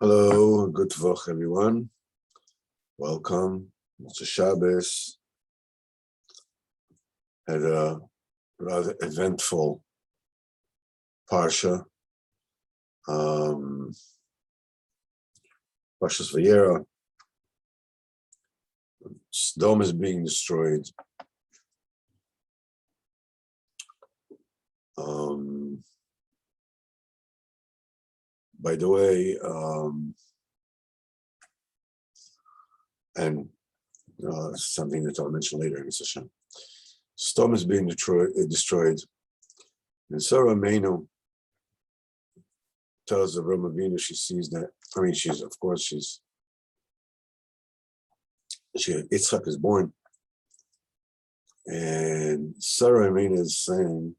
Hello, good Tvach, everyone. Welcome. It's a Shabbos. Had a rather eventful Parsha. Parshas Vayera. Sodom is being destroyed. By the way, and something that I'll mention later in the session. Sodom is being destroyed. And Sarah Meinu tells Avraham Avinu she sees that. I mean, Yitzchak is born, and Sarah Meinu is saying,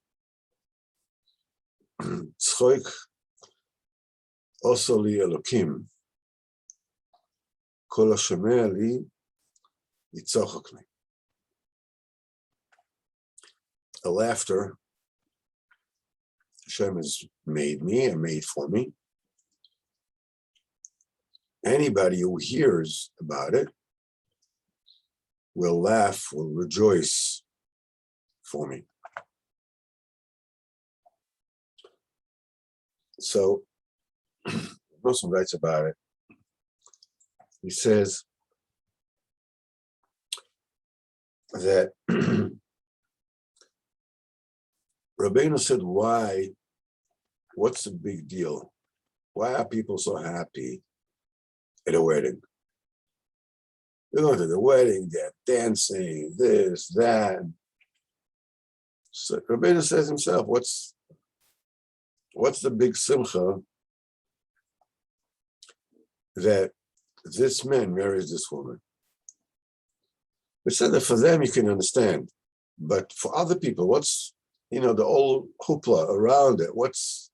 "Tzchoik also li Elokim, kol hashomea li yitzchak li." A laughter. Shem has made me and made for me. Anybody who hears about it will laugh, will rejoice for me. So, Muslim writes about it. He says that Rabbeinu said, what's the big deal? Why are people so happy at a wedding? They're going to the wedding, they're dancing, this, that. So Rabbeinu says himself, what's the big simcha that this man marries this woman? We said that for them you can understand, but for other people, what's the old hoopla around it? What is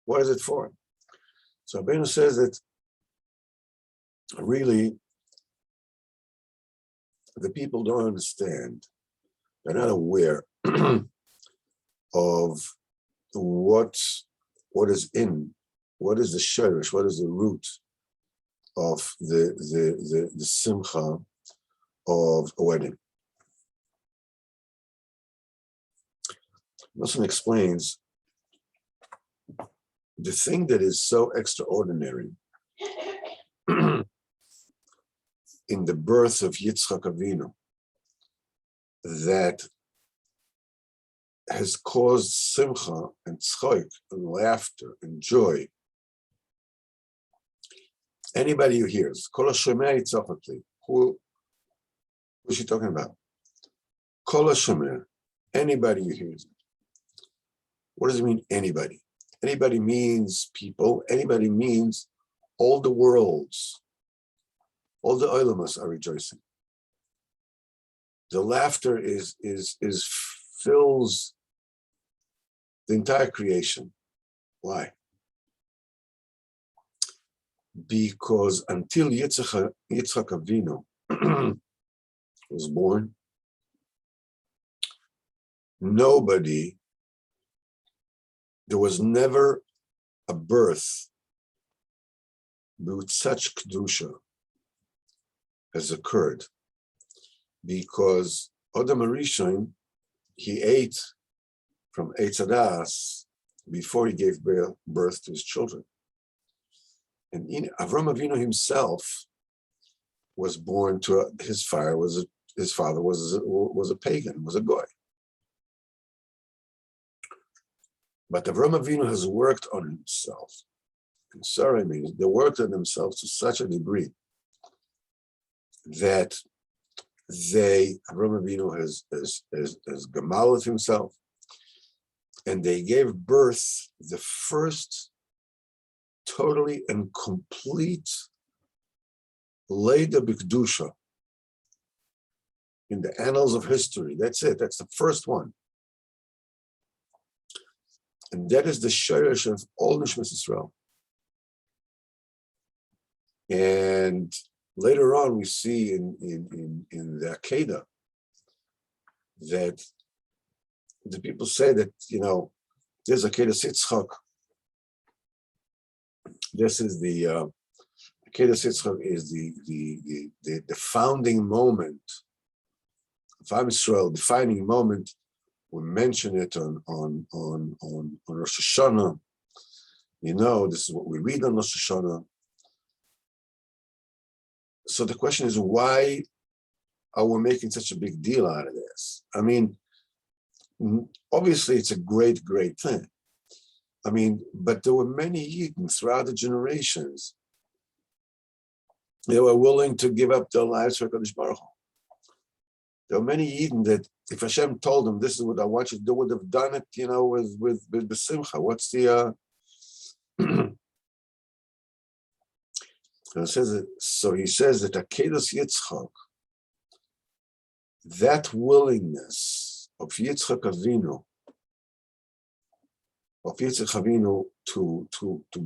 it for? So Rabbeinu says that really the people don't understand. They're not aware of what is the shirish, what is the root of the simcha of a wedding. Muslim explains the thing that is so extraordinary in the birth of Yitzchak Avinu that has caused simcha and tzchoik and laughter and joy. Anybody who hears, Kol hashomea yitzchak li, who is she talking about? Kol hashomea, anybody who hears it. What does it mean, anybody? Anybody means people. Anybody means all the worlds. All the olamas are rejoicing. The laughter fills the entire creation. Why? Because until Yitzchak Avinu was born, there was never a birth with such kedusha has occurred, because Adam Arishon, he ate from Eitz Hadas before he gave birth to his children. And Avraham Avinu himself was born to his father was a pagan, was a goy. But Avraham Avinu has worked on himself. And Sarah means they worked on themselves to such a degree that Avraham Avinu has gemalet himself, and they gave birth the first totally and complete Leida B'Kedusha in the annals of history. That's it. That's the first one. And that is the shirish of all Nishmas Yisrael. And later on, we see in the Akedah that the people say that, there's Akedah Yitzchak This is the Akedah Yitzchak is the founding moment of Am Yisrael, defining moment. We mention it on Rosh Hashanah. You know, this is what we read on Rosh Hashanah. So the question is, why are we making such a big deal out of this? I mean, obviously it's a great, great thing. I mean, but there were many Yidden throughout the generations. They were willing to give up their lives for HaKadosh Baruch Hu. There were many Yidden that if Hashem told them, this is what I want you to do, would have done it, you know, with Simcha. What's the, so he says that Akedos Yitzchak, that willingness of Yitzchak Avinu, to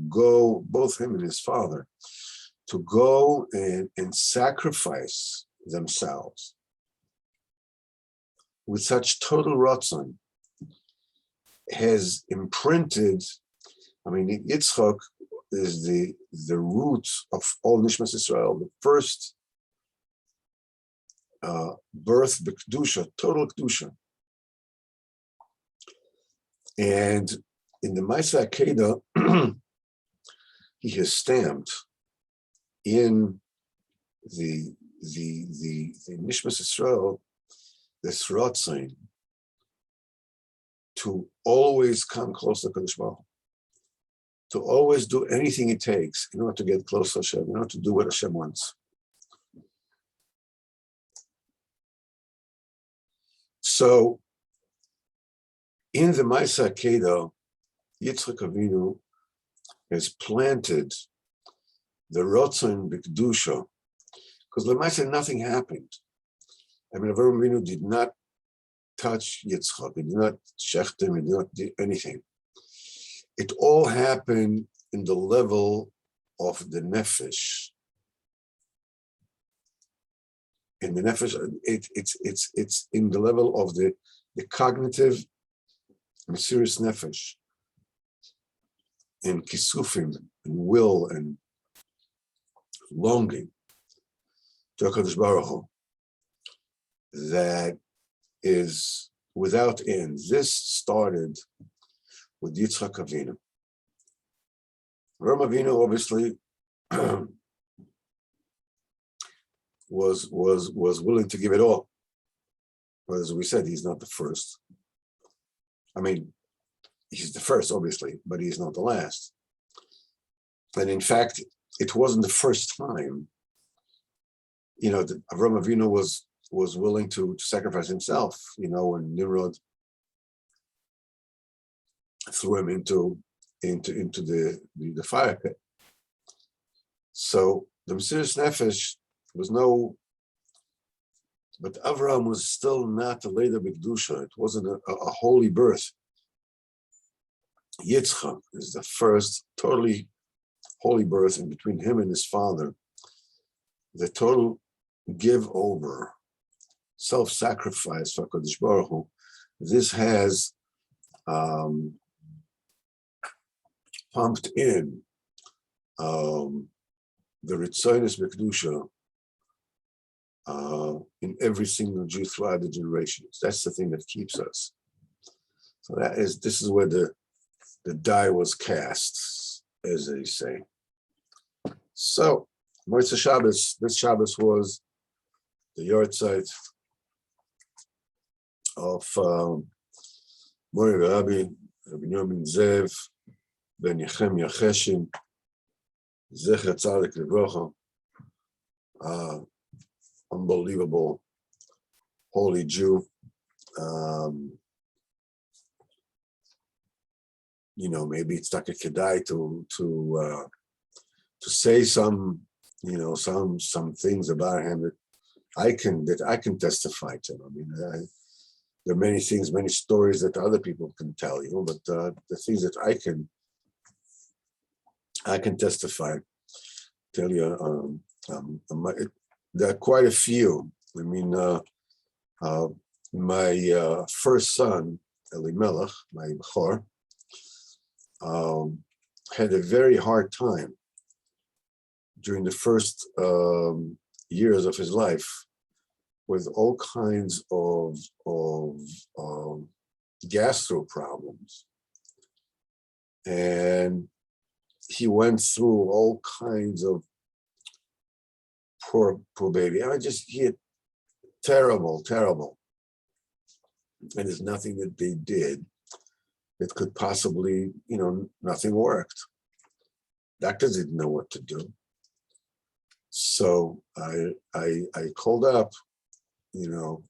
go, both him and his father, to go and sacrifice themselves with such total ratzon, has imprinted. I mean, Yitzchak is the root of all Nishmas Israel, the first birth, the Kedusha, total Kedusha. And in the Maaseh Akedah, he has stamped in the Nishmas Israel this ratzon to always come close to Kadosh Baruch Hu, to always do anything it takes in order to get close to Hashem, in order to do what Hashem wants. So, in the Maaseh Akedah, Yitzchak Avinu has planted the ratzon b'kedusha, because Lemaaseh nothing happened. I mean, Avraham Avinu did not touch Yitzchak, he did not shecht him, he did not do anything. It all happened in the level of the nefesh. In the nefesh, it's in the level of the cognitive, mysterious nefesh, and kisufim, and will, and longing to HaKadosh Baruch Hu, that is without end. This started with Yitzchak Avinu. Avraham Avinu obviously was willing to give it all. But as we said, he's not the first. I mean, he's the first, obviously, but he's not the last. And in fact, it wasn't the first time, you know, that Avraham Avinu was willing to sacrifice himself, you know, when Nimrod threw him into the fire pit. So the Mesiras Nefesh was no, but Avraham was still not a Leda B'Kedusha. It wasn't a holy birth. Yitzchak is the first totally holy birth, in between him and his father, the total give over, self-sacrifice for HaKadosh Baruch Hu. This has pumped in the Ritzonos B'Kedusha in every single Jew throughout the generations. That's the thing that keeps us. So this is where the die was cast, as they say. So, Motzei Shabbos, this Shabbos was the Yortzeit of Mori Rabbi Binyamin Zev ben Yechemia Cheshin, Zecher Tzadik Livrocha, unbelievable holy Jew. You know, maybe it's like a kedai to say some, you know, some things about him that I can testify to. I mean, there are many things, many stories that other people can tell you, but the things that I can testify, tell you, there are quite a few. I mean, my first son, Elimelech, my Bechor, had a very hard time during the first years of his life with all kinds of gastro problems. And he went through all kinds of poor baby. He had terrible. And there's nothing that they did that could possibly, nothing worked. Doctors didn't know what to do. So I called up, and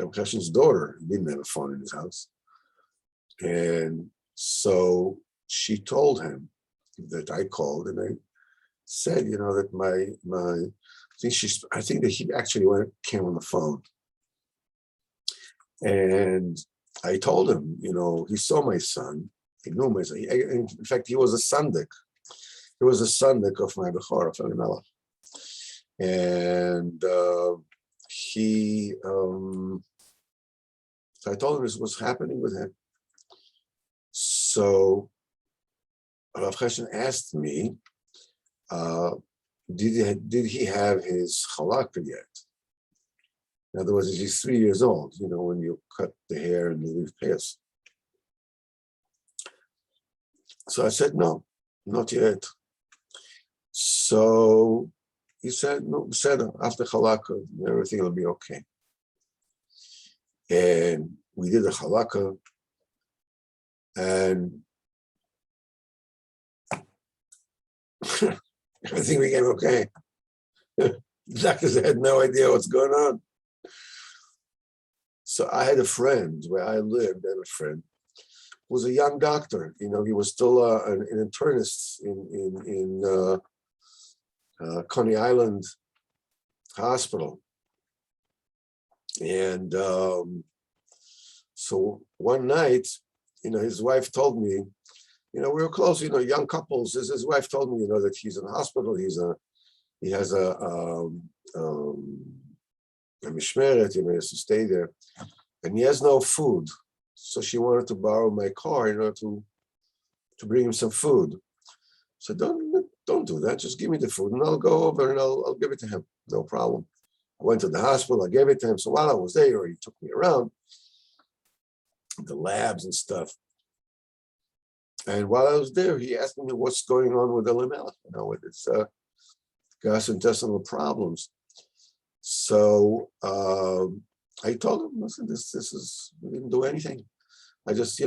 Cheshin's daughter didn't have a phone in his house. And so she told him that I called, and I said, that I think that he actually came on the phone. And I told him, he saw my son. He knew my son. In fact, he was a sandik. He was a sandik of my Bechor, of Elimelech. And so I told him this was happening with him. So Rav Cheshin asked me, did he have his halakha yet? In other words, he's 3 years old, when you cut the hair and you leave payas. So I said, no, not yet. So he said, no, after halakha, everything will be okay. And we did a halakha, and everything became okay. The doctors had no idea what's going on. So I had a friend where I lived, who was a young doctor. He was still an internist in Coney Island Hospital. And so one night, his wife told me, we were close, young couples. His wife told me, that he's in the hospital. He has a mishmeret, he has to stay there, and he has no food. So she wanted to borrow my car, to bring him some food. So don't do that. Just give me the food, and I'll go over and I'll give it to him. No problem. I went to the hospital. I gave it to him. So while I was there, he took me around the labs and stuff. And while I was there, he asked me what's going on with Elimelech, with his gastrointestinal problems. So I told him, listen, we didn't do anything. I just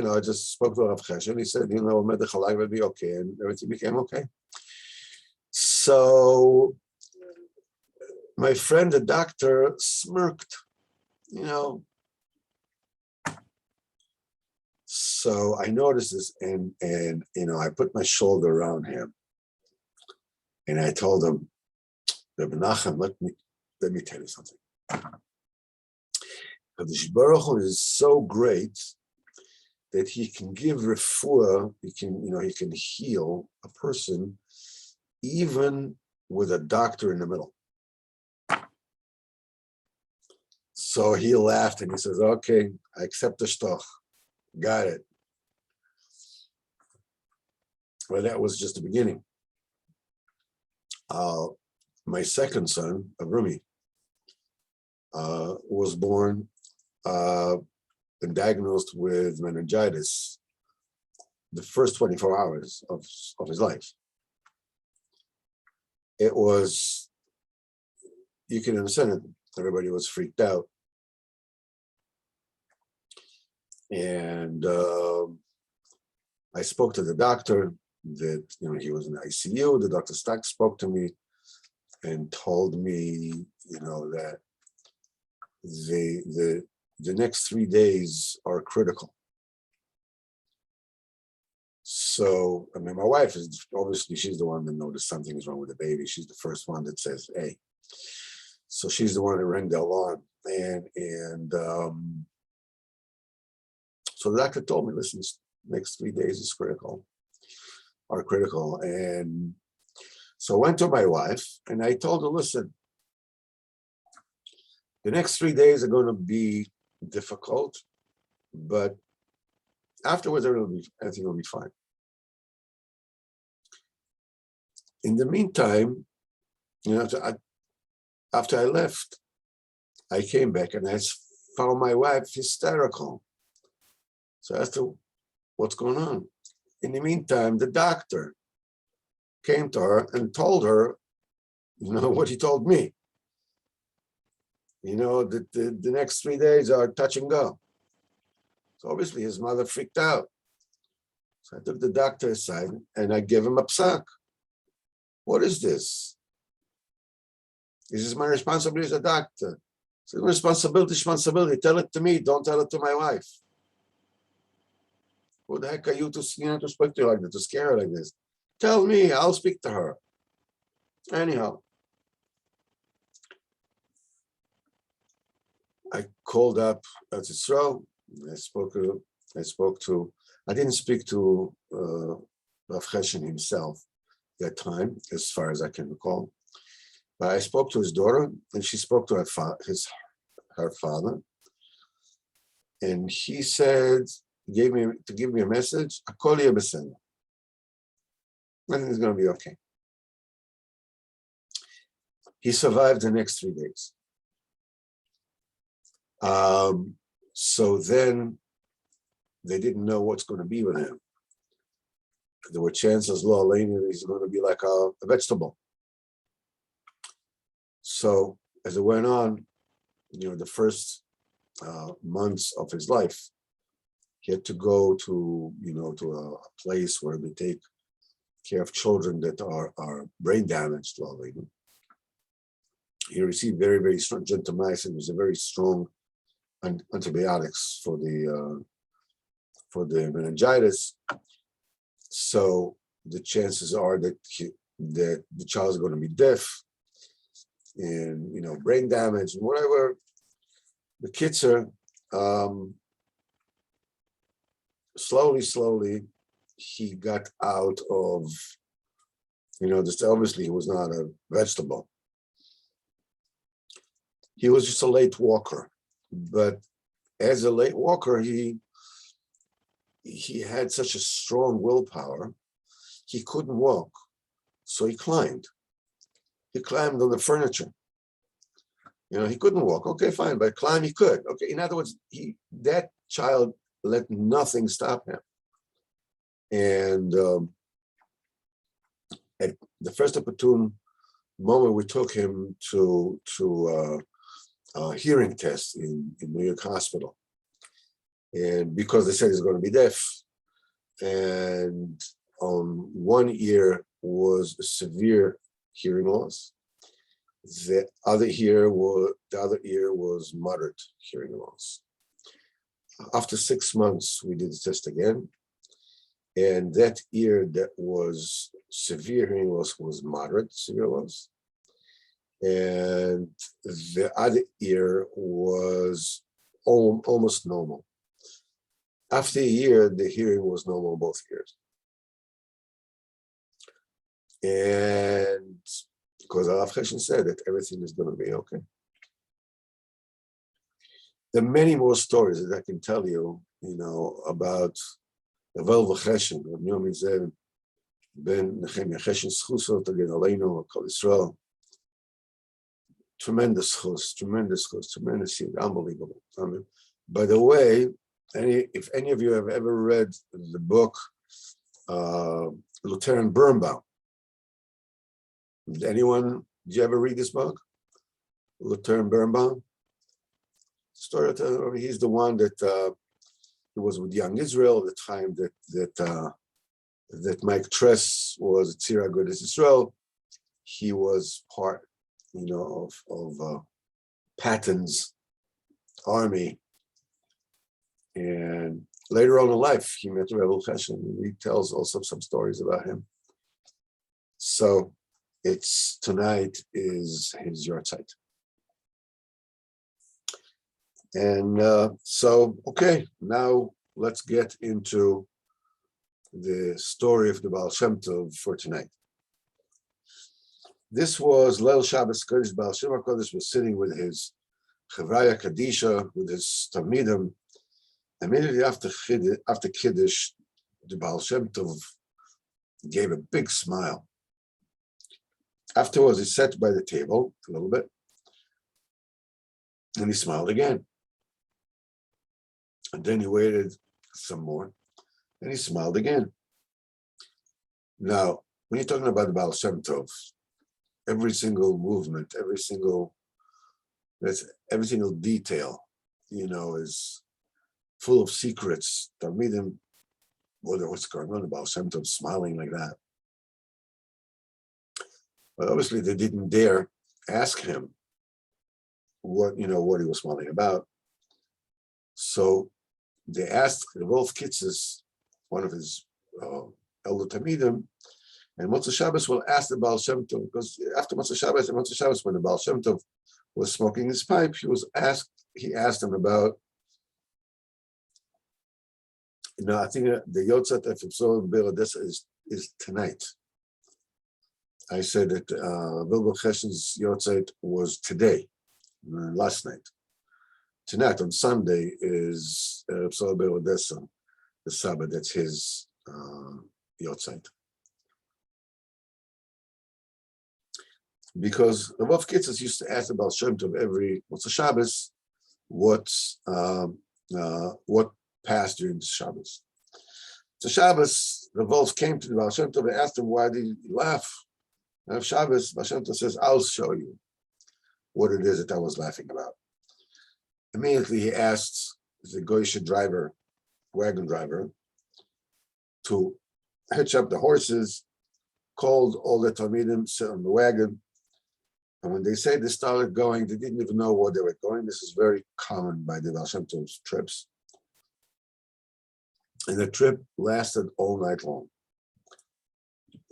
spoke to Rav Cheshin. He said, Medech Halak will be okay, and everything became okay. So my friend, the doctor, smirked, So I noticed this, and I put my shoulder around him, and I told him, Reb Nachem, let me tell you something. The Baruch Hu is so great that he can give refuah, he can heal a person even with a doctor in the middle. So he laughed and he says, okay, I accept the shtoch. Got it. Well, that was just the beginning. My second son, Avrumi, was born and diagnosed with meningitis the first 24 hours of his life. It was, you can understand it, everybody was freaked out. And I spoke to the doctor that, he was in the ICU. The doctor spoke to me and told me, that the next 3 days are critical. So, my wife is obviously, she's the one that noticed something is wrong with the baby. She's the first one that says, hey. So she's the one that rang the alarm. And so the doctor told me, listen, next 3 days are critical. And so I went to my wife and I told her, listen, the next 3 days are going to be difficult, but Afterwards, everything will be fine. In the meantime, after I left, I came back and I found my wife hysterical. So I asked her, what's going on? In the meantime, the doctor came to her and told her, what he told me. That the next 3 days are touch and go. So obviously his mother freaked out. So I took the doctor aside and I gave him a psak. What is this? This is my responsibility as a doctor. It's responsibility. Tell it to me. Don't tell it to my wife. Who the heck are you to speak to her like that, to scare her like this? Tell me, I'll speak to her. Anyhow, I called up Yisrael. I didn't speak to Rav Cheshin himself that time, as far as I can recall. But I spoke to his daughter, and she spoke to her father. And he said, give me a message, Akol beseder. Everything's going to be okay. He survived the next 3 days. So then they didn't know what's going to be with him. There were chances, he's going to be like a vegetable. So as it went on, the first months of his life, he had to go to a place where they take care of children that are brain damaged. He received very, very strong gentamicin. It was a very strong antibiotics for the meningitis. So the chances are that the child is going to be deaf and brain damage and whatever. The kids are slowly he got out of just obviously he was not a vegetable. He was just a late walker, but as a late walker, he had such a strong willpower, he couldn't walk. So he climbed. He climbed on the furniture. He couldn't walk. Okay, fine, but climb he could. Okay, in other words, that child let nothing stop him. And at the first opportune moment, we took him to a hearing test in New York Hospital. And because they said he's going to be deaf, and on one ear was severe hearing loss, the other ear was moderate hearing loss. After 6 months, we did the test again, and that ear that was severe hearing loss was moderate severe loss, and the other ear was almost normal. After a year, the hearing was normal in both ears. And because Rav Cheshin said that everything is going to be okay. There are many more stories that I can tell you, about the Baal Cheshin, Ben Nechemia Cheshin Sichos again Aleinu Kol Yisrael. Tremendous, unbelievable. By the way, if any of you have ever read the book Lieutenant Birnbaum, did you ever read this book? Lieutenant Birnbaum? Story, he's the one that he was with Young Israel at the time that Mike Tress was at Tzira Agudas Yisrael. He was part, of Patton's army. And later on in life, he met Rebbe Cheshin. He tells also some stories about him. So tonight is his Yortzeit. And okay, now let's get into the story of the Baal Shem Tov for tonight. This was Leil Shabbos Kodesh. Baal Shem Kodesh was sitting with his Chavraya Kadisha, with his Talmidim, Immediately after Kiddush, the Baal Shem Tov gave a big smile. Afterwards, he sat by the table a little bit, and he smiled again. And then he waited some more, and he smiled again. Now, when you're talking about the Baal Shem Tov, every single movement, every single detail, is full of secrets. Talmidim wonder what's going on. The Baal Shem Tov smiling like that. But obviously, they didn't dare ask him what he was smiling about. So they asked Wolf Kitzes, one of his elder Talmidim, and Motzei Shabbos will ask the Baal Shem Tov, because after Motzei Shabbos, when the Baal Shem Tov was smoking his pipe, he asked him about, I think the Yortzeit of Sipurey is tonight. I said that Bilbo Cheshin's Yortzeit was today, last night. Tonight, on Sunday, is Sipurey, the Saba, that's his Yortzeit. Because the Rav Kitzes used to ask about Shem Tov every Motzei Shabbos, what passed during the Shabbos. So Shabbos, the Wolf came to the Baal Shem Tov and asked him, why did you laugh? And Shabbos, Baal Shem Tov says, I'll show you what it is that I was laughing about. Immediately he asked the Goyish wagon driver, to hitch up the horses, called all the Talmidim, sit on the wagon. And when they say they started going, they didn't even know where they were going. This is very common by the Baal Shem Tov's trips. And the trip lasted all night long.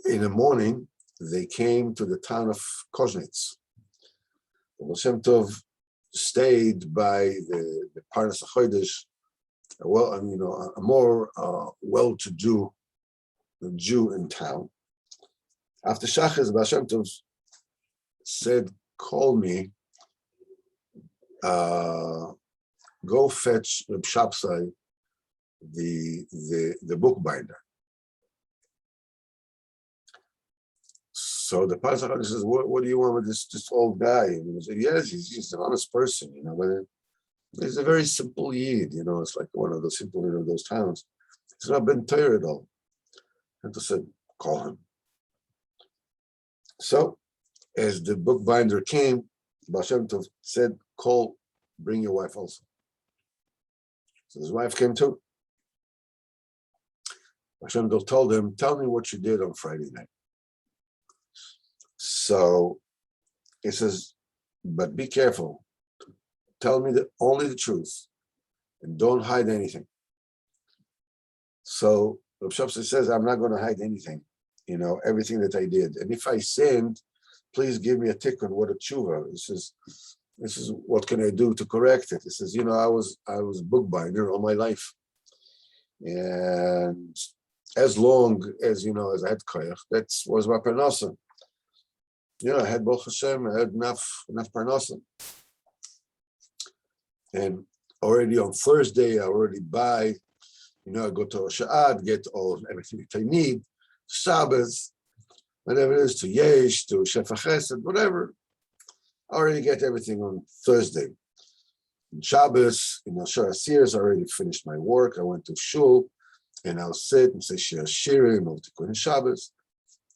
In the morning, they came to the town of Koznitz. The Baal Shem Tov stayed by the Parnas HaChodesh, a more well-to-do Jew in town. After Shachas, Baal Shem Tov said, call me, go fetch Reb Shapsai, the bookbinder. So the Pasach says, what do you want with this old guy? And he said, yes, he's an honest person, but he's a very simple yid, it's like one of those simple, those towns. He's not been Torah at all. And I said, call him. So as the bookbinder came, Baal Shem Tov said, bring your wife also. So his wife came too. Baal Shem Tov told him, tell me what you did on Friday night. So he says, but be careful. Tell me only the truth and don't hide anything. So Reb Shapsai says, I'm not going to hide anything, everything that I did. And if I sinned, please give me a tikkun, what a tshuva. This is what can I do to correct it? He says, I was bookbinder all my life. And as long as, as I had koyach, that was my parnasa. I had Baruch Hashem, I had enough parnasa. And already on Thursday, I already buy, I go to Rosh get everything that I need, Shabbos, whatever it is, to Yesh, to Shefa Chesed, whatever. I already get everything on Thursday. On Shabbos, Shor HaSiras, I already finished my work. I went to Shul, and I'll sit and say Shir Shirim, or Tikkun Shabbos.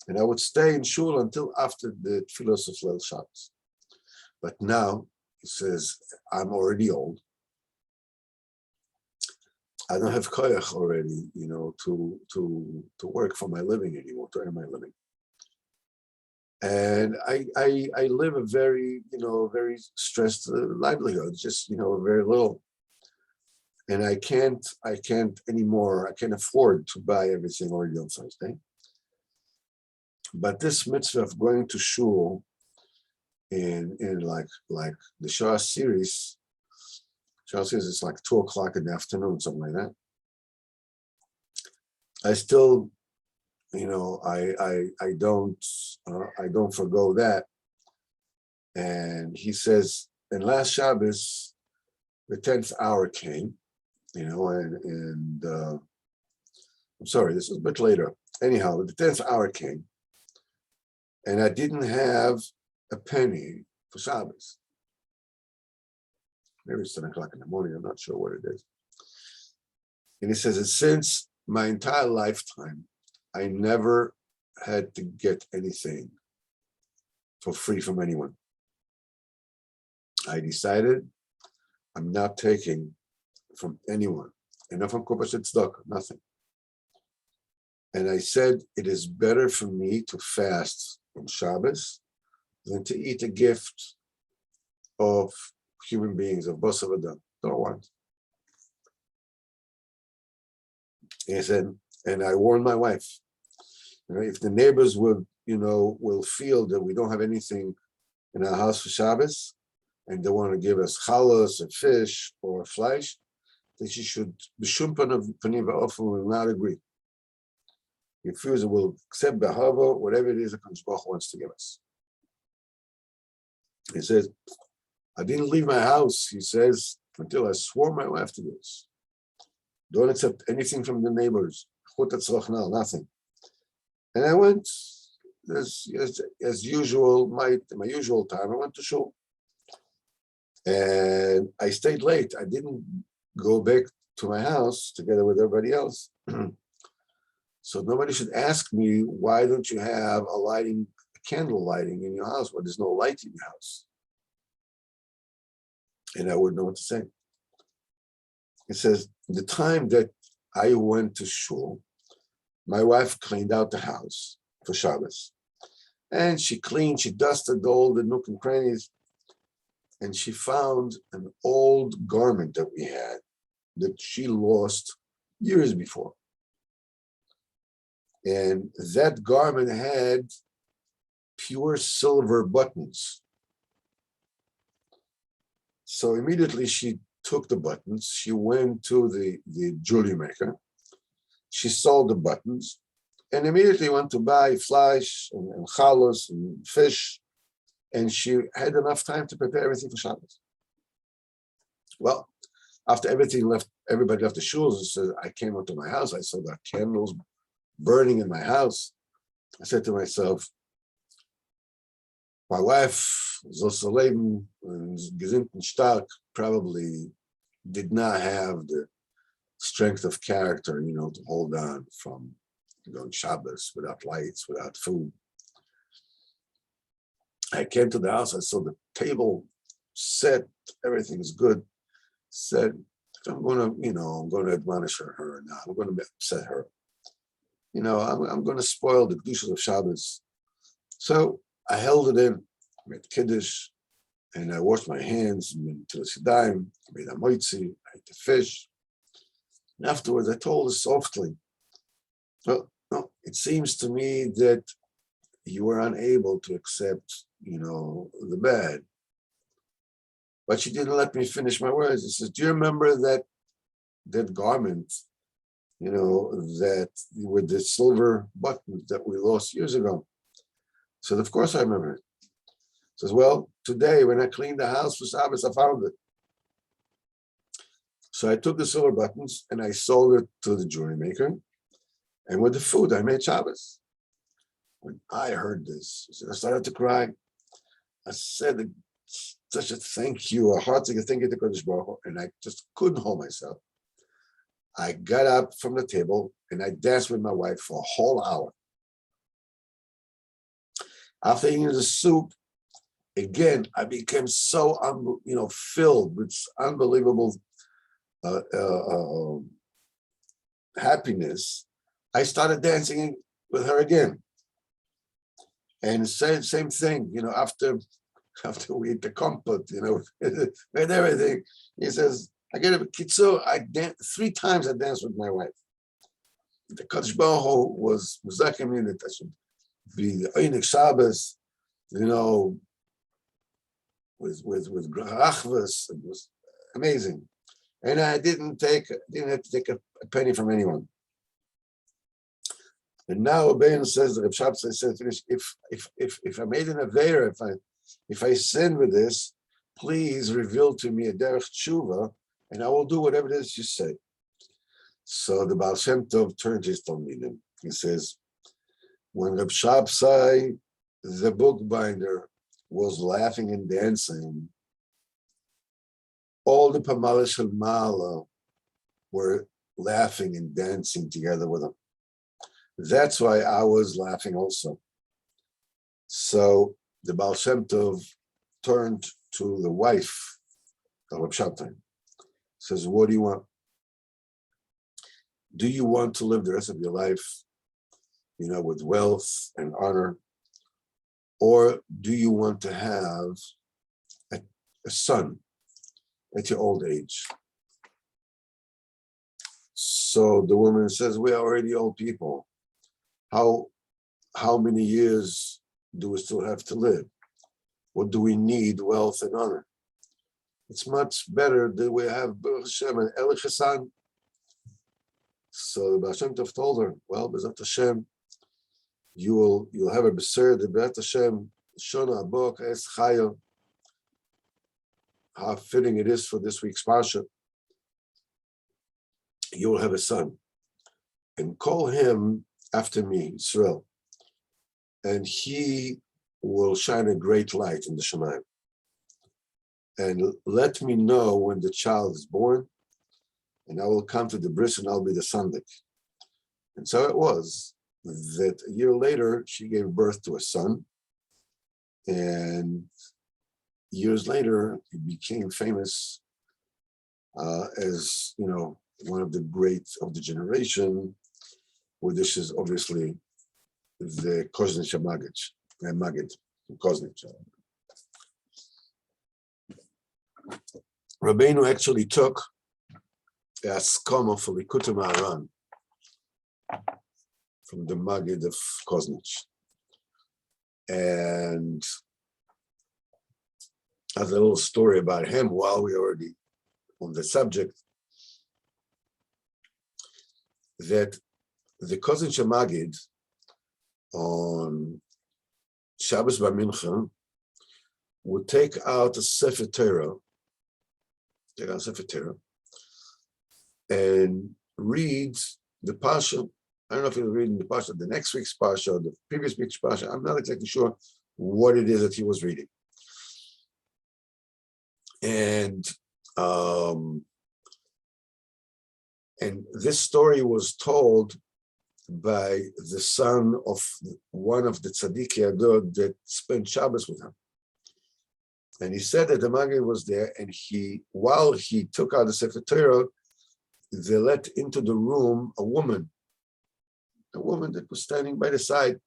And I would stay in Shul until after the Tfilos of Leil Shabbos. But now, he says, I'm already old. I don't have koyach already, to work for my living anymore, to earn my living. And I live a very, very stressed livelihood, just, very little. And I can't anymore, I can't afford to buy everything already on Thursday. But this mitzvah of going to shul in like the Shah series, it's like 2:00 in the afternoon, something like that. I still, I don't forgo that. And he says, and last Shabbos, the 10th hour came, and I'm sorry, this was a bit later. Anyhow, the 10th hour came, and I didn't have a penny for Shabbos. Maybe it's 10 o'clock in the morning, I'm not sure what it is. And he says that since my entire lifetime, I never had to get anything for free from anyone. I decided I'm not taking from anyone, enough from Kupas Tzedakah, nothing. And I said, it is better for me to fast on Shabbos than to eat a gift of human beings, of Basar Adam. Don't want. And he said, and I warned my wife, if the neighbors will feel that we don't have anything in our house for Shabbos, and they want to give us chalas or fish or flesh, then she should, b'shum panim v'ofen, will not agree. Refuse, will accept behava, whatever it is the Kadosh Baruch Hu wants to give us. He says, I didn't leave my house, he says, until I swore my wife to this. Don't accept anything from the neighbors. Nothing. And I went, as usual, my usual time, I went to shul. And I stayed late. I didn't go back to my house together with everybody else. So nobody should ask me, why don't you have a candle lighting in your house? Well, there's no light in your house. And I wouldn't know what to say. It says, the time that I went to shul, my wife cleaned out the house for Shabbos. And she dusted all the nook and crannies. And she found an old garment that we had that she lost years before. And that garment had pure silver buttons. So immediately she took the buttons, she went to the jewelry maker, she sold the buttons, and immediately went to buy flesh and chalos and fish, and she had enough time to prepare everything for Shabbos. Well, after everybody left the shuls, I came up to my house, I saw the candles burning in my house. I said to myself, my wife, Zosaleben and Gesinnt and Stark, probably did not have the strength of character, to hold on from going Shabbos without lights, without food. I came to the house, I saw the table set, everything's good. Said, I'm going to admonish her now. I'm going to upset her. I'm going to spoil the kedushas of Shabbos. So I held it in, made kiddush, and I washed my hands, to the Sidaim, made a moitzi, I ate the fish. And afterwards, I told her softly, well, no, it seems to me that you were unable to accept, the bad. But she didn't let me finish my words. She says, do you remember that garment, that with the silver buttons that we lost years ago? I said, of course I remember it. She says, well, today when I cleaned the house for Shabbos, I found it. So I took the silver buttons and I sold it to the jewelry maker. And with the food, I made Shabbos. When I heard this, I started to cry. I said, such a thank you, a hearty thank you to Kodesh Baruch Hu, and I just couldn't hold myself. I got up from the table and I danced with my wife for a whole hour. After eating the soup, again, I became so filled with unbelievable happiness. I started dancing with her again, and same thing. After we ate the comfort, with everything, he says, I get a kitzur. I danced 3 times. I danced with my wife. The Kadosh Baruch Hu was zakim in it. I should be the Einik Shabbos, with Grachvas. It was amazing, and I didn't have to take a penny from anyone. And now Abayin says, the Reb Shabbos said, if I made an aveira, if I sin with this, please reveal to me a derech tshuva, and I will do whatever it is you say. So the Baal Shem Tov turned his Talmidim. He says, when Reb Shabsai, the bookbinder, was laughing and dancing, all the Pamala Shel Mala were laughing and dancing together with him. That's why I was laughing also. So the Baal Shem Tov turned to the wife of Reb Shabtai. Says, what do you want? Do you want to live the rest of your life, with wealth and honor? Or do you want to have a son at your old age? So the woman says, we are already old people. How many years do we still have to live? What do we need wealth and honor? It's much better that we have Baruch Hashem and Eli Chesan. So the Baal Shem Tov told her, well, B'ezrat Hashem, you'll have a beser, the B'ezrat Hashem, Shona Abok Es Chaya. How fitting it is for this week's Parsha. You will have a son, and call him after me, Israel, and he will shine a great light in the Shemayim. And let me know when the child is born, and I will come to the bris and I'll be the sandik. And so it was that a year later, she gave birth to a son, and years later, he became famous as, one of the great of the generation, where this is obviously the Koznich Magid, Koznich. Rabbeinu actually took a skama for Likutim Haran from the Magid of Koznich. And as a little story about him, while we're already on the subject, that the Koznich Magid on Shabbos Bar Mincha would take out a Sefer Torah, and read the Pasha. I don't know if he was reading the Pasha, the next week's Pasha, the previous week's Pasha. I'm not exactly sure what it is that he was reading. And this story was told by the son of one of the Tzadikei Adod that spent Shabbos with him. And he said that the Maggid was there, and while he took out the Sefer Torah, they let into the room a woman that was standing by the side.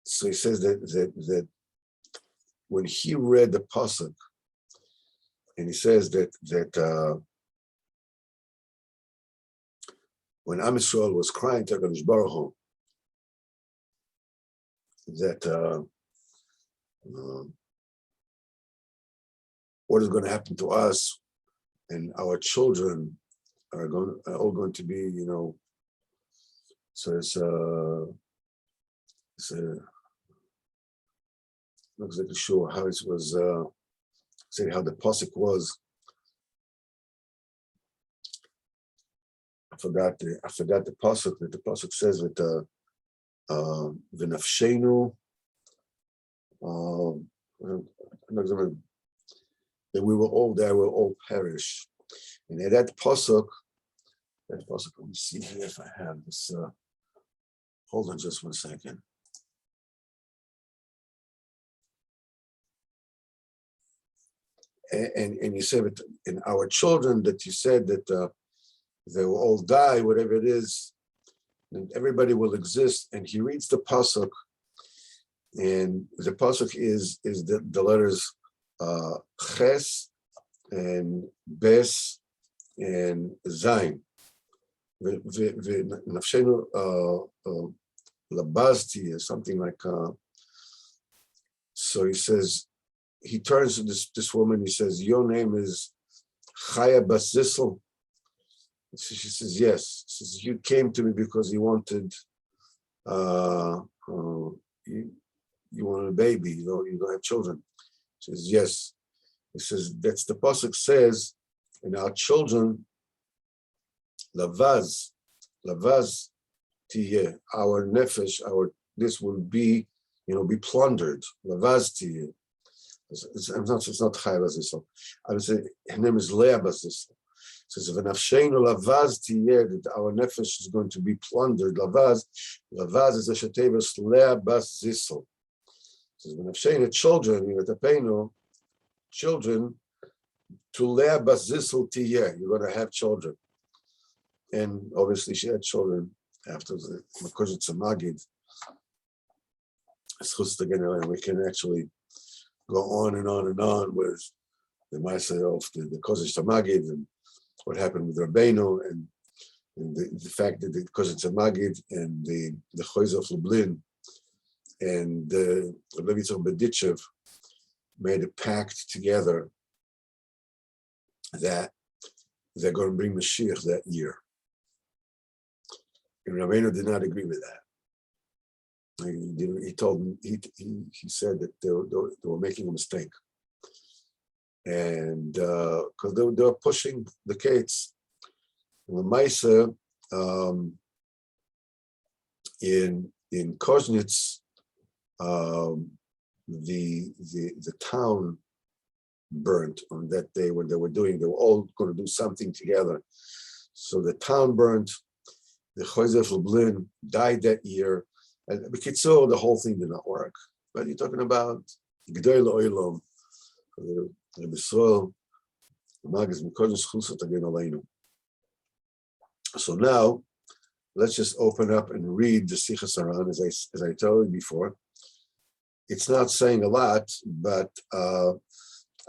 So he says that when he read the pasuk, and he says that when Am Yisrael was crying to HaKadosh Baruch Hu, that what is going to happen to us and our children are all going to be, so it's not exactly sure how it was, say how the pasuk was. I forgot the pasuk. That the pasuk says that v'nafshenu, that we will all perish. And at that pasuk, let me see here if I have this. Hold on just 1 second. And you said, in our children, that you said that they will all die, whatever it is, and everybody will exist. And he reads the pasuk, and the pasuk is the letters Ches and Bes and Zayin. Nafshenu Labazti, or something like. So he says, he turns to this woman, he says, your name is Chaya bas Zissel? So she says, yes. She says, you came to me because you wanted, you wanted a baby, you don't have children. She says, yes. He says, that's the pasuk says, and our children, lavaz tiyeh, our nefesh, this will be, be plundered. Lavaz tiyeh. It's not Chaya bas Zissel. I would say her name is Leah bas Zissel. It says, "V'nafsheinu lavaz tiyeh," that our nefesh is going to be plundered. Lavaz is a shetevus Leah bas Zissel. It says, "V'nafsheinu," children, children, to Leah bas Zissel tiyeh. You're going to have children, and obviously she had children after the Mekushitz Magid. And we can actually go on and on and on with the Ma'aseh of the Kodesh Magid and what happened with Rabbeinu and the fact that the Kodesh Magid and the Choiz of Lublin and the Levitzor Bedichev made a pact together that they're going to bring Mashiach that year. And Rabbeinu did not agree with that. He told me, he said that they were making a mistake. And because they were pushing the Kates. And the Maisa in Koznitz, the town burnt on that day when they were all going to do something together. So the town burnt. The Chosef Lublin died that year. And B'kitzur, the whole thing did not work. But you're talking about G'day L'Oilom, Rebbe Yisrael, Magaz M'Kodesh Chusot Hagen Aleinu. So now, let's just open up and read the Sichos Haran, as I told you before. It's not saying a lot, but I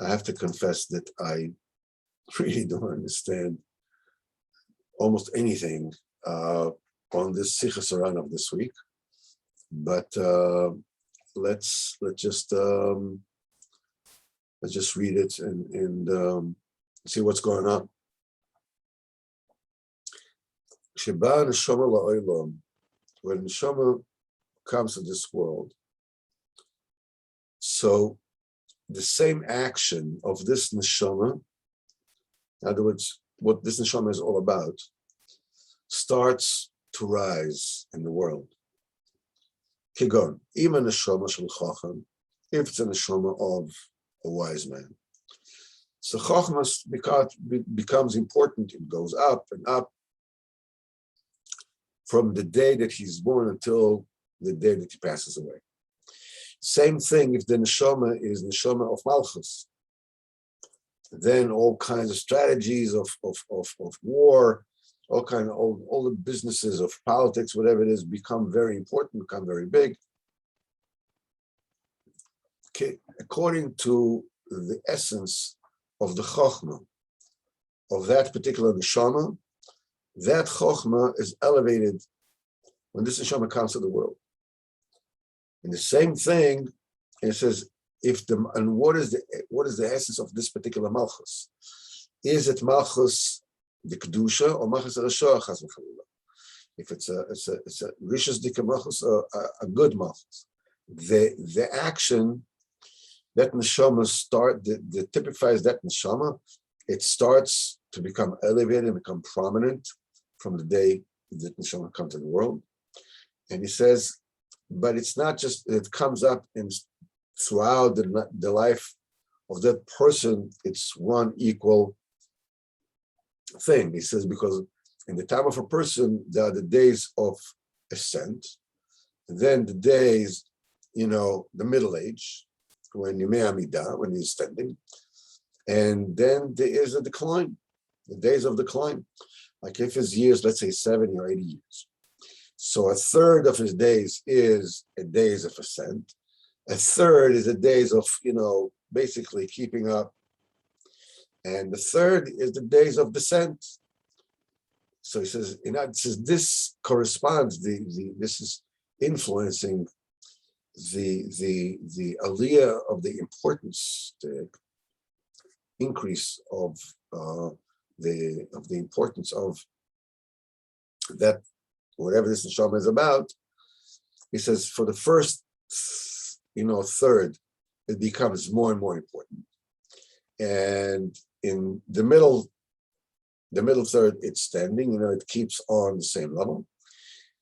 have to confess that I really don't understand almost anything on this Sichos Haran of this week. But let's just read it and see what's going on. Sheba neshama la'olam, when neshama comes to this world, so the same action of this neshama, in other words, what this neshama is all about, starts to rise in the world. Kigon, even neshama shel chacham, if it's a neshama of a wise man. So chachma becomes important. It goes up and up from the day that he's born until the day that he passes away. Same thing if the neshama is neshama of malchus. Then all kinds of strategies of war, all the businesses of politics, whatever it is, become very important, become very big. Okay. According to the essence of the chokhmah of that particular neshama, that chokhmah is elevated when this neshama comes to the world. And the same thing, and it says, what is the essence of this particular malchus? Is it malchus the kedusha or malchus rasha chas v'chalila? If it's a rishus dika malchus, a good malchus, the action that neshama that typifies that neshama, it starts to become elevated and become prominent from the day that neshama comes to the world. And he says, but it's not just, it comes up throughout the life of that person, it's one equal thing. He says, because in the time of a person, there are the days of ascent, and then the days, the middle age, when Yimei Amidah, when he's standing, and then there is a decline, the days of decline. Like if his years, let's say 70 or 80 years. So a third of his days is a days of ascent. A third is a days of, basically keeping up. And the third is the days of descent. So he says, this corresponds, this is influencing the aliyah of the importance, the increase of the importance of that, whatever this neshama is about. He says for the first, third, it becomes more and more important, and in the middle third, it's standing. It keeps on the same level,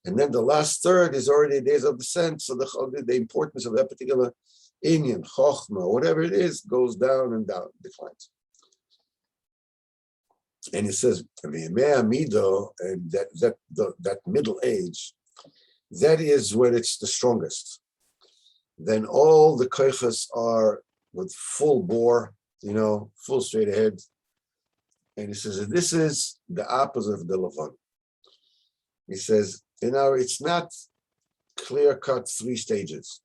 and then the last third is already days of descent. So the importance of that particular inyan, chokhmah, whatever it is, goes down and down, declines. And he says, and that middle age, that is when it's the strongest. Then all the koiches are with full bore, full straight ahead. And he says, this is the opposite of the Levana. He says, it's not clear-cut 3 stages.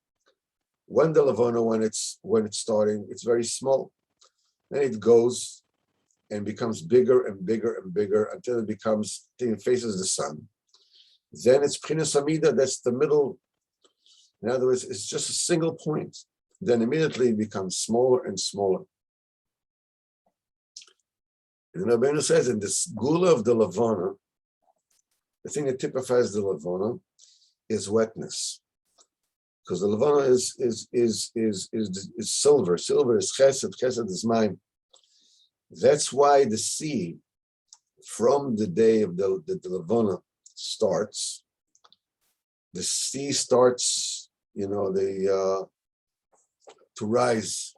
When the Levana, when it's starting, it's very small. Then it goes and becomes bigger and bigger and bigger until it faces the sun. Then it's Pchinas Amida, that's the middle. In other words, it's just a single point. Then immediately it becomes smaller and smaller. And Rabbeinu says in this Gula of the Levana, the thing that typifies the Levana is wetness. Because the Levana is silver. Silver is chesed, chesed is mine. That's why the sea, from the day of the Levana starts, the sea starts, to rise,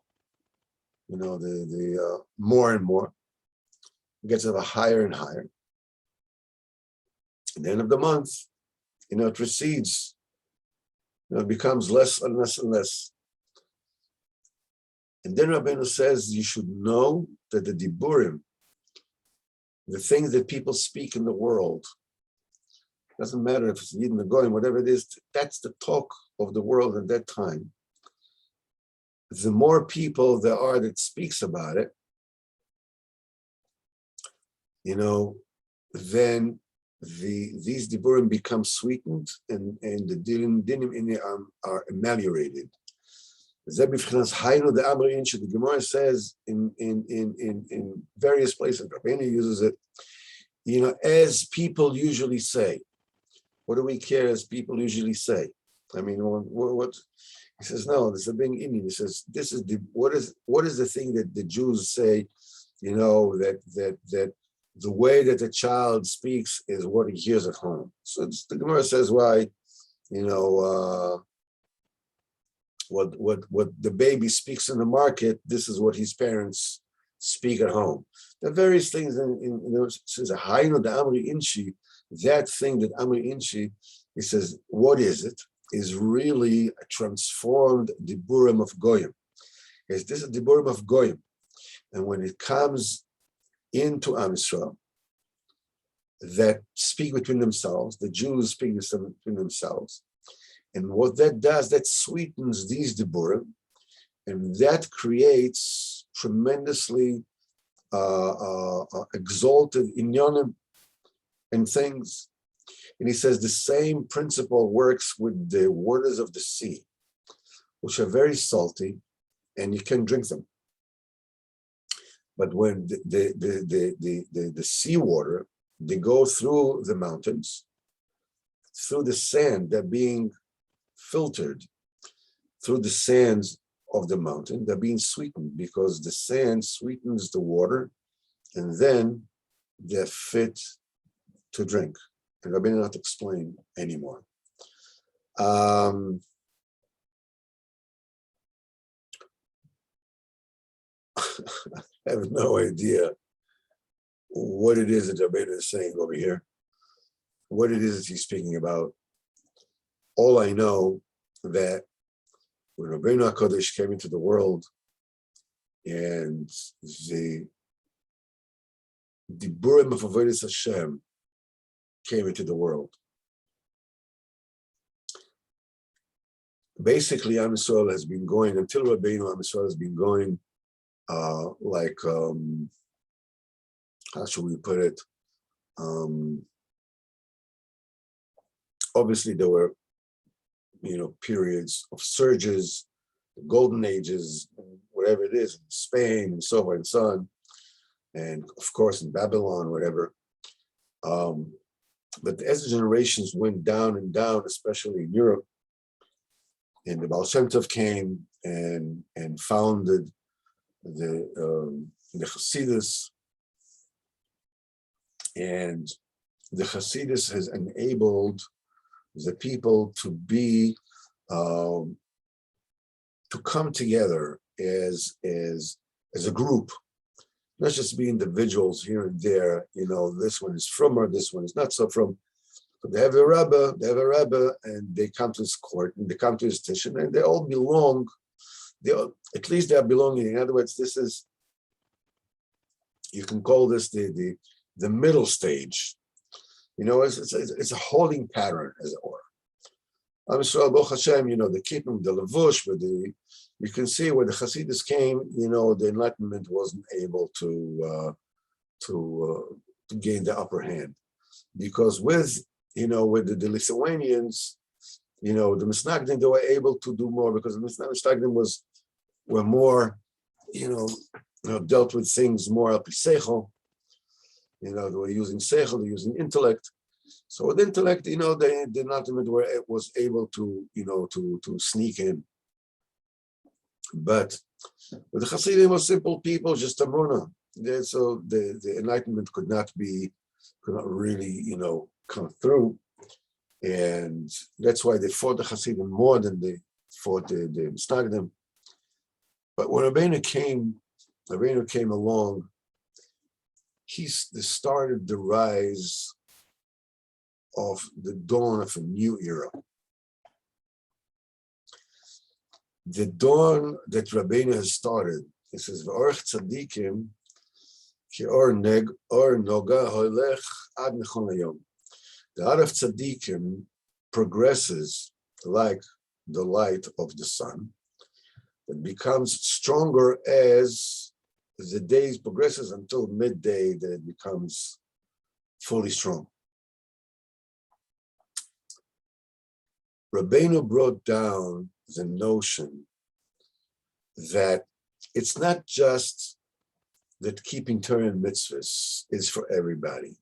the more and more. It gets ever higher and higher. At the end of the month, it recedes. It becomes less and less and less. And then Rabbeinu says you should know that the diburim, the things that people speak in the world, doesn't matter if it's Yidden or Goyim, whatever it is, that's the talk of the world at that time. The more people there are that speaks about it, then these diburim become sweetened and the dinim in it are ameliorated. The Gemara says in various places, Rabbeinu uses it, as people usually say. What do we care as people usually say? I mean, what he says, no, this is a big Indian. He says, this is what is the thing that the Jews say, that the way that the child speaks is what he hears at home. So the Gemara says why, what the baby speaks in the market, this is what his parents speak at home. There are various things says a Hainu the Amri Inchi, that thing that Amri Inchi, he says, what is it? Is really a transformed Diburim of Goyim. This is Diburim of Goyim. And when it comes into Am Yisrael, that speak between themselves, the Jews speak between themselves. And what that does, that sweetens these Diburim, and that creates tremendously exalted inyanim and things. And he says the same principle works with the waters of the sea, which are very salty, and you can drink them. But when the seawater, they go through the mountains, through the sand, they're being filtered through the sands of the mountain, they're being sweetened because the sand sweetens the water, and then they're fit to drink. And Rabbeinu not explain anymore. I have no idea what it is that Rabbeinu is saying over here, what it is that he's speaking about. All I know that when Rabbeinu HaKadosh came into the world and the Diburim of Avodas Hashem came into the world, basically Am Yisrael has been going, until Rabbeinu, Am Yisrael has been going how should we put it? Obviously there were, periods of surges, golden ages, whatever whatever it is, in Spain and so forth and so on, and of course in Babylon, whatever. But as the generations went down and down, especially in Europe, and the Baal Shem Tov came and founded the Hasidus, and the Hasidus has enabled the people to be to come together as a group, not just be individuals here and there. This one is from or this one is not so from. But they have a Rebbe, and they come to his court, and they come to his Tishin, and they all belong. At least they are belonging. In other words, this is, you can call this the middle stage. It's a holding pattern, as it were. I'm sure, Baruch Hashem, the keeping the levush, but you can see where the Hasidus came. The Enlightenment wasn't able to gain the upper hand, because with the Lithuanians, the Misnagdim, they were able to do more, because the Misnagdim were more, dealt with things more al pi seichel. They were using seichel, they're using intellect. So with intellect, the Enlightenment was able to, to sneak in. But with the Hasidim were simple people, just Amunah. So the Enlightenment could not really, come through. And that's why they fought the Hasidim more than they fought the Misnagdim. But when Rabbeinu came along, he started the rise of the dawn of a new era. The dawn that Rabbeinu has started, it says, V'orch tzadikim ki or noga holech ad nechon hayom. The art of tzadikim progresses like the light of the sun. It becomes stronger as the days progresses until midday, that it becomes fully strong. Rabbeinu brought down the notion that it's not just that keeping Torah and mitzvahs is for everybody,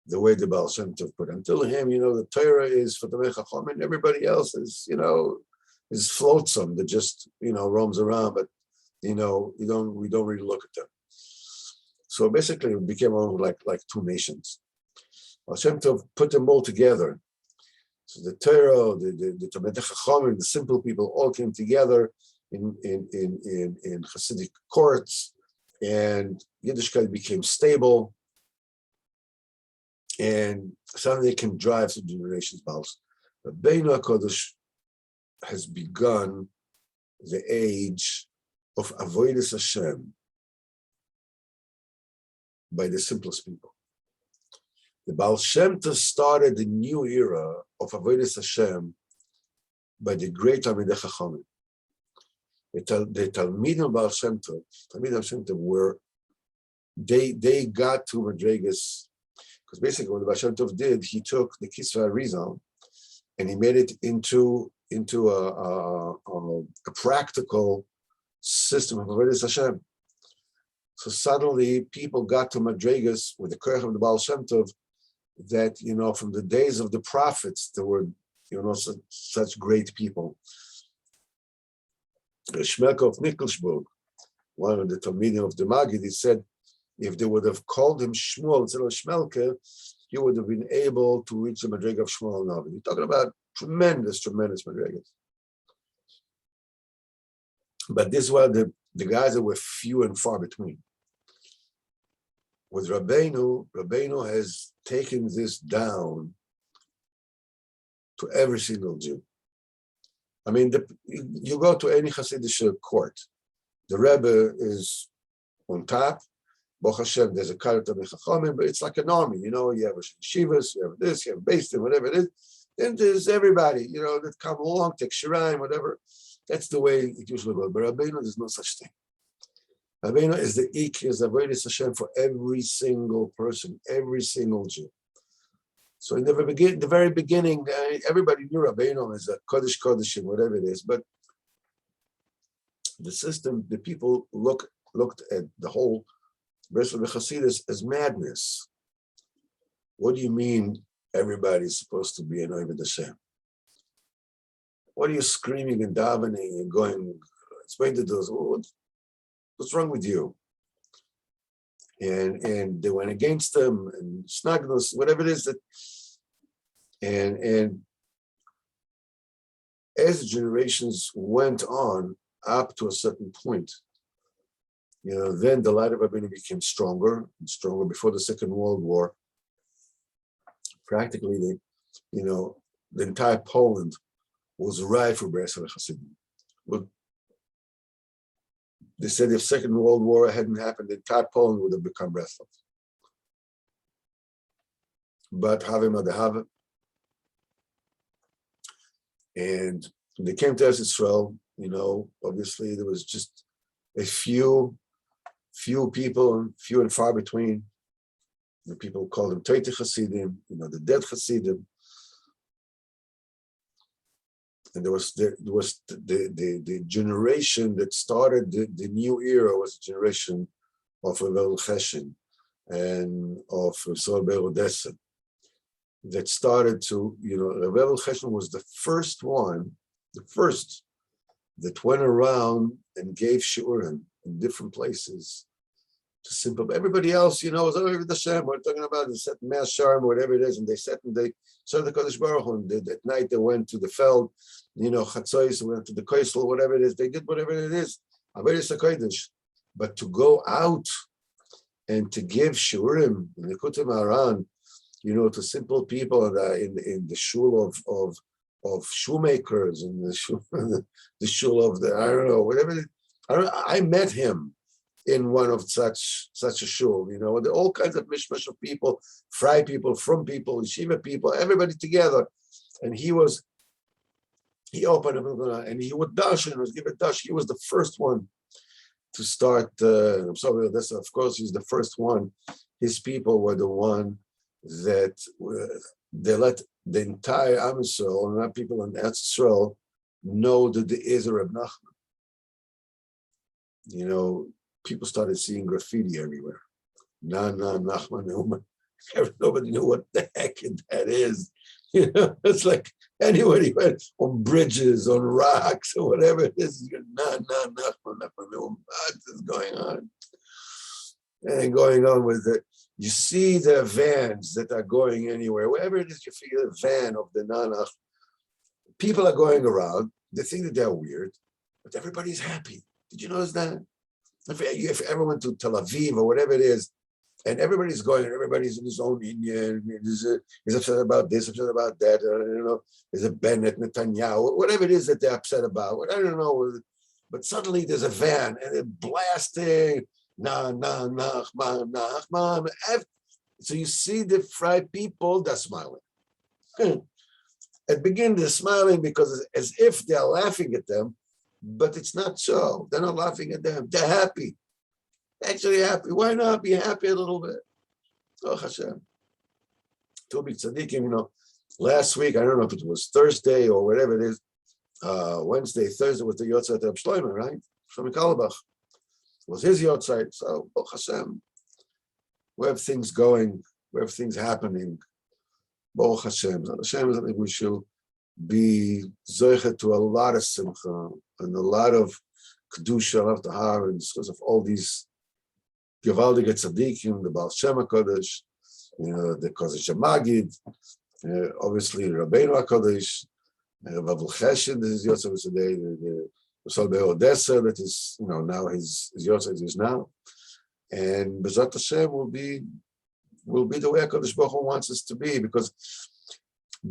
the way the Baal Shem Tov put it. Until him, the Torah is for the Chacham, and everybody else is, is flotsam that just, roams around, but, we don't really look at them. So basically it became almost like two nations. Baal Shem Tov put them all together. So the Torah, the Talmidei Chachamim, the simple people all came together in Hasidic courts, and Yiddishkeit became stable, and suddenly it can drive through generations. Rabbeinu HaKodesh has begun the age of Avodas Hashem by the simplest people. The Baal Shem Tov started the new era of Avodas Hashem by the great Talmidei Chachamim. The Talmidim Baal Shem Tov were, they got to Madregas, because basically what the Baal Shem Tov did, he took the Kisra Arizal and he made it into a practical system of Avodas Hashem. So suddenly people got to Madregas with the Kerch of the Baal Shem Tov, that, from the days of the prophets, there were, such great people. Shmelke of Nikolsburg, one of the Talmidim of the Magid, he said, if they would have called him Shmuel instead of Shmelke, he would have been able to reach the Madrega of Shmuel Navi. You're talking about tremendous Madregas. But these were the guys that were few and far between. With Rabbeinu has taken this down to every single Jew. I mean, you go to any Hasidic court, the Rebbe is on top. Baruch Hashem, there's a Karat of Chachamim, but it's like an army. You have a Shivas, you have this, you have Beis Din, whatever it is. Then there's everybody, that come along, take Shirayim, whatever. That's the way it usually goes. But Rabbeinu, there's no such thing. Rabbeinu is the is Avodas Hashem for every single person, every single Jew. So in the very beginning, everybody knew Rabbeinu as a Kodesh Kodeshim, whatever it is. But the system, the people looked at the whole Breslev Hasidus as madness. What do you mean everybody's supposed to be an Oved Hashem? What are you screaming and davening and going, explain to those, what's wrong with you? And they went against them and snugness, whatever it is that, and as the generations went on up to a certain point, then the light of Rabbeinu became stronger and stronger. Before the Second World War, practically the entire Poland was ripe for Breslev Hasidim. But they said if Second World War hadn't happened, the entire Poland would have become Breslev. But Havim Adahava. And when they came to Eretz Yisrael, obviously there was just a few people, few and far between. The people called them Toite Hasidim, the dead Hasidim. And there was the generation that started the new era was a generation of Cheshin and of Saba Odessa that started to, Cheshin was the first that went around and gave shiurim in different places to simple. Everybody else, was over the Shem. We're talking about the set mass sharm, whatever it is, and they sat and they saw the Kodesh Baruch Hu. And at night they went to the feld, Chatzois, went to the Koisel, whatever it is. They did whatever it is. Averis HaKodesh. But to go out and to give shiurim in the Kutim Haran, to simple people in the shul of shoemakers and the shul of the, I don't know, whatever. I met him in one of such a shul, all kinds of mishmash of people, fry people, from people, yeshiva people, everybody together. And he opened up and he would dash and was given dash. He was the first one to start. I'm sorry, this, of course, he's the first one. His people were the one that they let the entire Am Yisrael, and not people in Eretz Yisrael, know that there is a Reb Nachman. People started seeing graffiti everywhere. Nachman. Nobody knew what the heck that is. It's like anybody went on bridges, on rocks, or whatever it is. Nachman. What is going on? And going on with it. You see the vans that are going anywhere, wherever it is, you feel a van of the Nanach. People are going around. They think that they're weird, but everybody's happy. Did you notice that? If you ever went to Tel Aviv or whatever it is, and everybody's going, and everybody's in his own Indian, he's upset about this, upset about that, there's a Bennett, Netanyahu, whatever it is that they're upset about, I don't know, but suddenly there's a van, and they're blasting, Nachman. So you see the fried people, they're smiling. At the beginning, they're smiling because as if they're laughing at them, but it's not so. They're not laughing at them. They're happy. Actually happy. Why not be happy a little bit? Oh, Hashem. To be tzaddikim, last week, I don't know if it was Thursday or whatever it is, Wednesday, Thursday with the Yortzeit of Shlomo, right? Shlomo Kalabach. It was his Yortzeit. So, oh, Hashem. We have things going. We have things happening. Baruch Hashem. Hashem is, I think we should be zoichet to a lot of simcha and a lot of kedusha of the Haran because of all these gewaldige tzaddikim, the Baal Shem HaKadosh, the Kodesh HaMagid, obviously Rabbeinu HaKadosh, Baal Cheshin, this is Yortzeit today, the Saba Odessa, that is, now his Yortzeit is now, and B'ezrat Hashem will be the way HaKadosh Baruch Hu wants us to be, because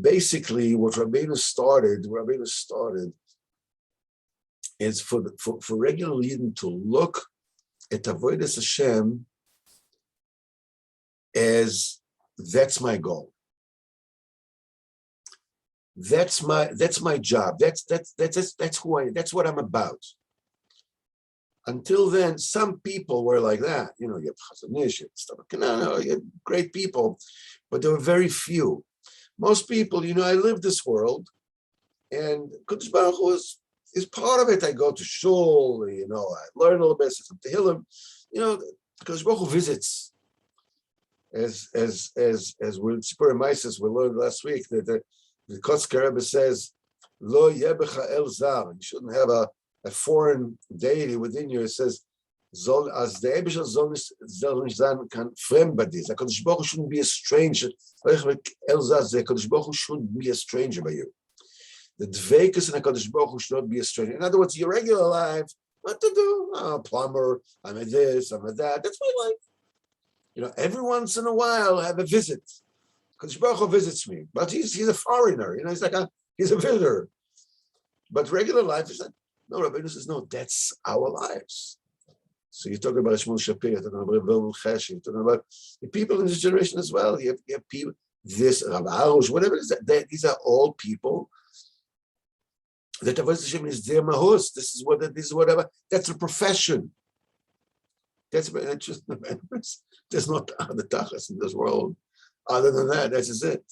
basically what Rabbeinu started is for regular Yidden to look at Avodas Hashem as that's my goal. That's my job. That's who I am. That's what I'm about. Until then, some people were like that. You have Chazanish, you have great people, but there were very few. Most people, I live this world, and Kodesh Baruch Hu is is part of it. I go to shul, I learn a little bit, some tehillim, because Baruch Hu visits. As with Sipurey Maisis we learned last week that the Kotzker Rebbe says, "Lo yebecha el zar." You shouldn't have a foreign deity within you. It says, "Zol as the Ebishal zol nicht sein kann fremd bei dir." HaKadosh Baruch Hu shouldn't be a stranger. El zar, the HaKadosh Baruch Hu shouldn't be a stranger by you. The dveikus and HaKadosh Baruch Hu should not be a stranger. In other words, your regular life, what to do? I'm a plumber. I'm a this. I'm a that. That's my life. Every once in a while, I have a visit. Because Baruch Hu visits me, but he's a foreigner. He's a visitor. But regular life is like, no. Rabbeinu says, no. That's our lives. So you're talking about Shmuel Shapir, you're talking about Baal Cheshin, you're talking about the people in this generation as well. You have people, this Rav Arush, whatever it is. These are all people that Avodas Hashem is their mahus. This is whatever. That's a profession. That's just there's no other tachas in this world. Other than that, that's just it.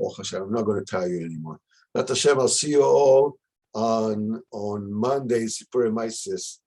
Oh Hashem, I'm not going to tell you anymore. Not Hashem, I'll see you all on Monday, Sipurey Maisis.